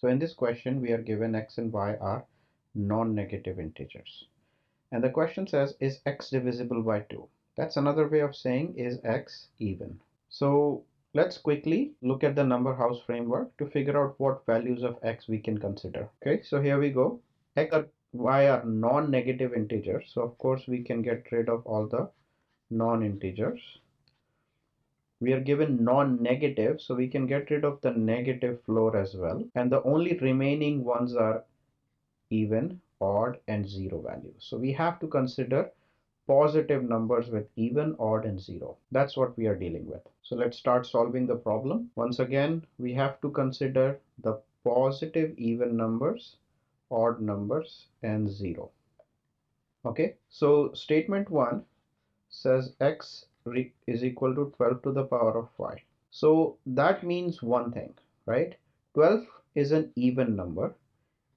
So in this question, we are given x and y are non-negative integers. And the question says, is x divisible by 2? That's another way of saying, is x even? So let's quickly look at the number house framework to figure out what values of x we can consider. Okay, so here we go. X and y are non-negative integers. So of course we can get rid of all the non-integers. We are given non-negative, so we can get rid of the negative floor as well. And the only remaining ones are even, odd, and zero values. So we have to consider positive numbers with even, odd, and zero. That's what we are dealing with. So let's start solving the problem. Once again, we have to consider the positive even numbers, odd numbers, and zero. Okay, so statement 1 says x is equal to 12 to the power of y. So that means one thing, right? 12 is an even number,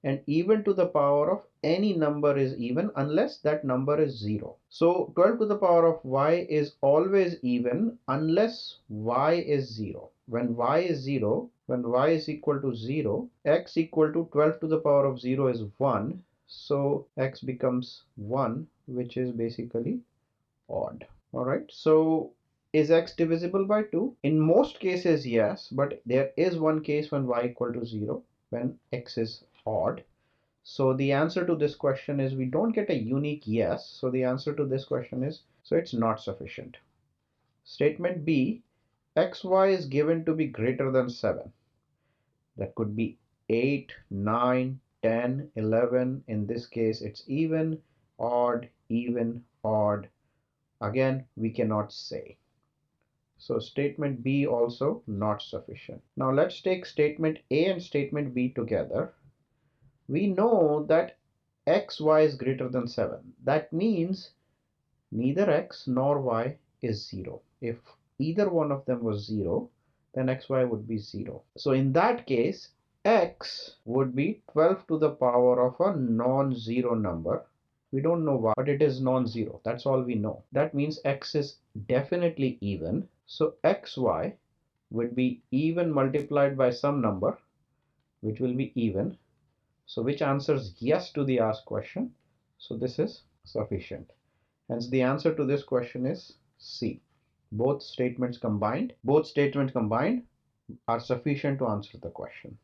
and even to the power of any number is even unless that number is 0. So 12 to the power of y is always even unless y is 0. When y is 0, when y is equal to 0, x equal to 12 to the power of 0 is 1. So x becomes 1, which is basically odd. All right, so is x divisible by 2? In most cases, yes, but there is one case when y equal to 0, when x is odd. So the answer to this question is, we don't get a unique yes. So the answer to this question is, so it's not sufficient. Statement B, xy is given to be greater than 7. That could be 8, 9, 10, 11. In this case, it's even, odd, even, odd. Again, we cannot say. So statement B also not sufficient. Now let's take statement A and statement B together. We know that xy is greater than 7. That means neither x nor y is 0. If either one of them was 0, then xy would be 0. So in that case, x would be 12 to the power of a non-zero number. We don't know why, but it is non-zero. That's all we know. That means x is definitely even. So xy would be even multiplied by some number, which will be even. So which answers yes to the asked question. So this is sufficient. Hence the answer to this question is C. Both statements combined are sufficient to answer the question.